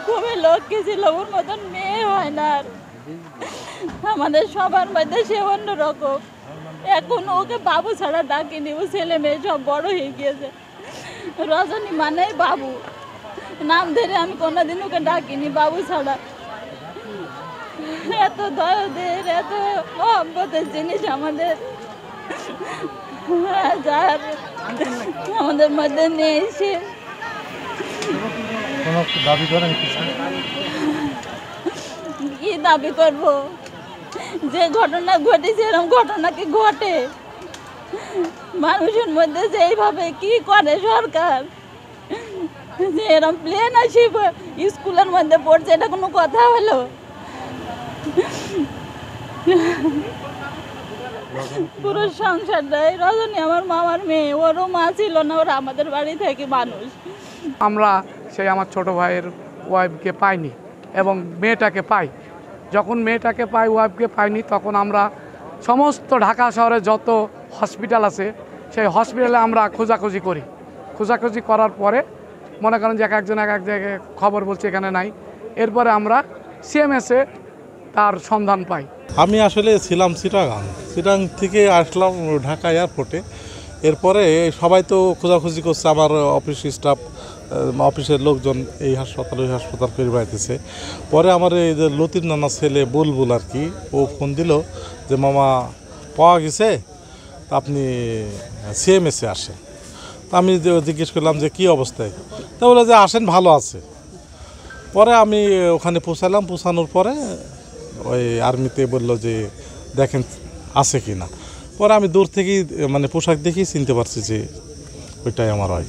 খুবই লক্ষ্মী ছিল, ওর মতন মেয়ে হয় না। আমাদের সবার মধ্যে সে অন্যরকম। এখন ওকে বাবু ছাড়া ডাকিনি, ও ছেলে মেয়ে সব বড় হয়ে গিয়েছে। রজনী মানেই বাবু, নাম ধরে আমি কোনোদিন ওকে ডাকিনি বাবু ছাড়া। এত দরদের, এত মহব্বতের জিনিস আমাদের যার আমাদের মধ্যে নেই। সে দাবি করেন কি দাবি করবো? যে ঘটনা ঘটেছে এরকম ঘটনা কি ঘটে? মানুষের মধ্যে যে এইভাবে কি করে সরকার? যে এরকম প্লেন আসি স্কুলের মধ্যে পড়ছে, এটা কোনো কথা হলো? পুরো সংসারটাই রজনী আমার মামার মেয়ে, ওরও মা ছিল না, ওরা আমাদের বাড়ি থেকে মানুষ। আমরা সেই আমার ছোট ভাইয়ের ওয়াইফকে পাইনি এবং মেয়েটাকে পাই। যখন মেয়েটাকে পাই, ওয়াইফকে পাইনি, তখন আমরা সমস্ত ঢাকা শহরে যত হসপিটাল আছে সেই হসপিটালে আমরা খোঁজাখুঁজি করি। খোঁজাখুঁজি করার পরে মনে করেন যে এক একজন এক এক জায়গায় খবর বলছে এখানে নাই। এরপরে আমরা সিএমএসে তার সন্ধান পাই। আমি আসলে ছিলাম চিটাগাং থেকে আসলাম ঢাকা এয়ারপোর্টে। এরপরে সবাই তো খোঁজাখুঁজি করছে, আমার অফিস স্টাফ, অফিসের লোকজন এই হাসপাতাল ওই হাসপাতাল করে বেড়াইতেছে। পরে আমার এই যে লতির নানা ছেলে বুলবুল আর কি, ও ফোন দিল যে মামা পাওয়া গেছে, আপনি সিএমএসে আসেন। তা আমি জিজ্ঞেস করলাম যে কী অবস্থায়, তা বলে যে আসেন, ভালো আছে। পরে আমি ওখানে পৌঁছালাম, পৌঁছানোর পরে ওই আর্মিতে বলল যে দেখেন আছে কি না। পরে আমি দূর থেকেই মানে পোশাক দেখেই চিনতে পারছি যে ওইটাই আমার হয়।